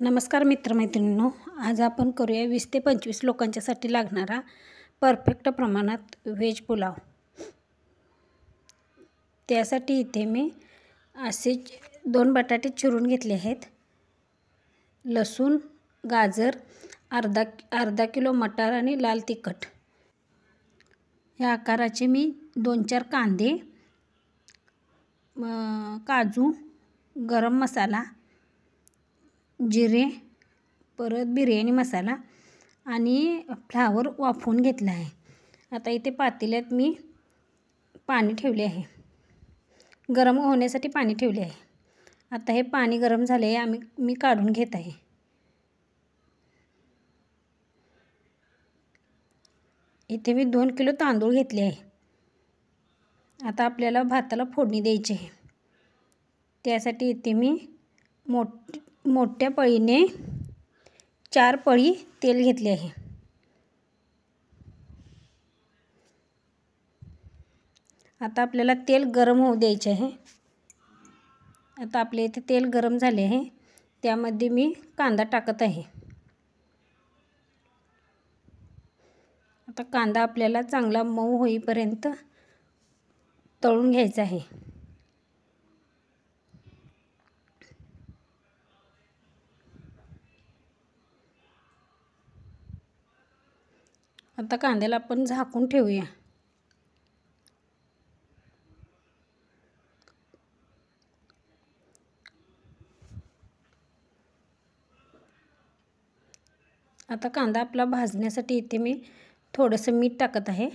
नमस्कार मित्रमैत्रिणींनो, आज आपण करूया 20 ते 25 लोकांच्यासाठी लागणारा परफेक्ट प्रमाणात व्हेज पुलाव। त्यासाठी इथे मी असे 2 बटाटे चिरून घेतले आहेत, लसूण, गाजर, अर्धा किलो मटार आणि लाल तिखट। या आकाराचे मी 2-4 कांदे, काजू, गरम मसाला, जिरे, परत बिर्याणी मसाला आणि फ्लावर वाफवून घेतला आहे। आता इथे पातेल्यात मी पाणी ठेवले आहे, गरम होण्यासाठी पाणी ठेवले आहे। आता हे पाणी गरम झाले आहे, मी काढून घेत आहे। इथे मी 2 किलो तांदूळ घेतले आहे। आता आपल्याला भाताला फोडणी द्यायची आहे। त्यासाठी इथे मी मोठ्या पळीने 4 पळी तेल घेतले आहे। आता आपल्याला तेल गरम होऊ द्यायचे आहे। आता आपले इथे तेल गरम झाले आहे, त्यामध्ये मी कांदा टाकत आहे। आता कांदा आपल्याला चांगला मऊ होईपर्यंत तळून घ्यायचा आहे। आता कांद्याला आपण झाकून ठेवूया। आता कांदा आपला भाजण्यासाठी इथे मी थोडंसं मीठ टाकत आहे,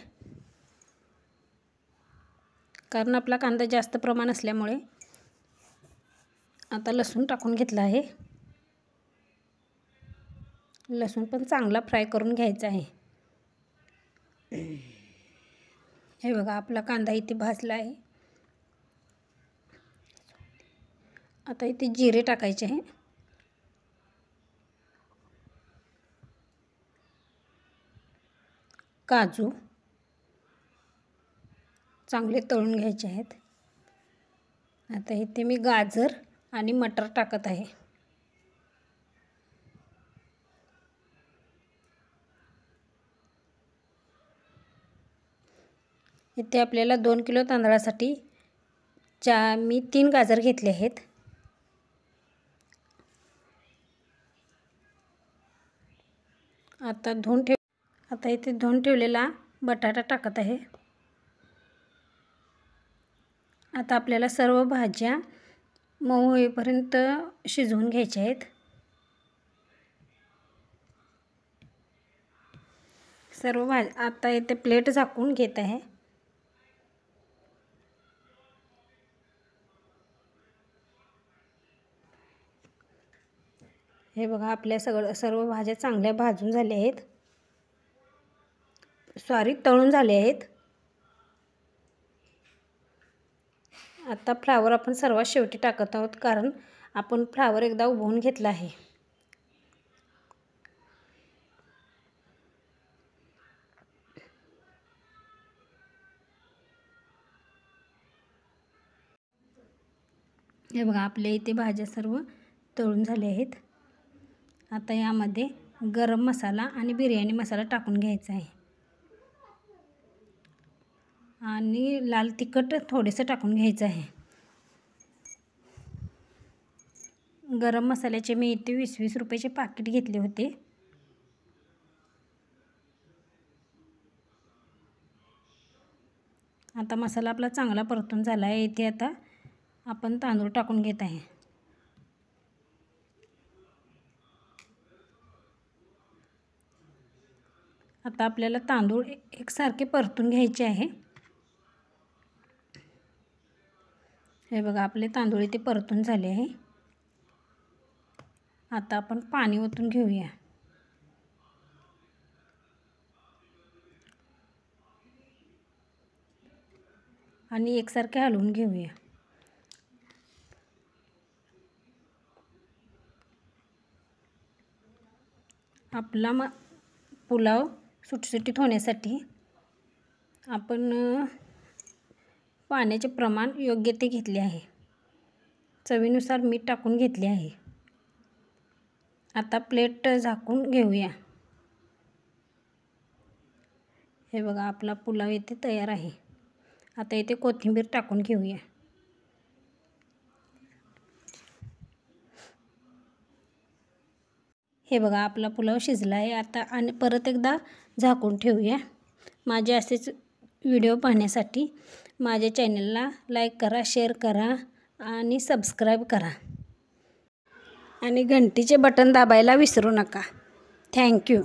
कारण आपला कांदा जास्त प्रमाण असल्यामुळे। आता लसूण टाकून घेतला आहे, लसूण पण चांगला फ्राय करून घ्यायचा आहे। हे बघा, आपला कांदा इथे भाजला आहे। आता इथे जिरे टाकायचे आहे, काजू चांगले तळून घ्यायचे आहेत। आता इथे मी गाजर आणि मटर टाकत आहे। इथे आपल्याला 2 किलो तांदळासाठी मी 3 गाजर घेतले आहेत। आता इथे धुवून ठेवलेला बटाटा टाकत आहे। आता आपल्याला सर्व भाज्या मऊ होईपर्यंत शिजवून घ्यायच्या आहेत। आता इथे प्लेट झाकून घेत आहे। हे बघा, आपल्या सर्व भाज्या चांगल्या भाजून झाल्या आहेत, तळून झाले आहेत। आता फ्लावर आपण सर्वात शेवटी टाकत आहोत, कारण आपण फ्लावर एकदा उभवून घेतला आहे। हे बघा, आपल्या इथे भाज्या सर्व तळून झाल्या आहेत। आता यामध्ये गरम मसाला आणि बिर्याणी मसाला टाकून घ्यायचा आहे आणि लाल तिखट थोडेसे टाकून घ्यायचं आहे। गरम मसाल्याचे मी इथे 20-20 रुपयाचे पाकिट घेतले होते। आता मसाला आपला चांगला परतून झाला आहे। इथे आता आपण तांदूळ टाकून घेत आहे। आता आपल्याला तांदूळ एकसारखे परतून घ्यायचे आहे। हे बघा, आपले तांदूळ इथे परतून झाले आहे। आता आपण पाणी ओतून घेऊया आणि एकसारखे हलवून घेऊया। आपला पुलाव सुटसुटीत होण्यासाठी आपण पाण्याचे प्रमाण योग्य ते घेतले आहे। चवीनुसार मीठ टाकून घेतले आहे। आता प्लेट झाकून घेऊया. हे बघा आपला पुलाव इथे तयार आहे. आता इथे कोथिंबीर टाकून घेऊया. हे बघा आपला पुलाव शिजला आहे. आता आणि परत एकदा झाकून ठेवूया. माझे असेच व्हिडिओ पाहण्यासाठी माझ्या चॅनलला लाईक करा, शेअर करा आणि सबस्क्राईब करा. आणि घंटीचे बटन दाबायला विसरू नका. थँक्यू.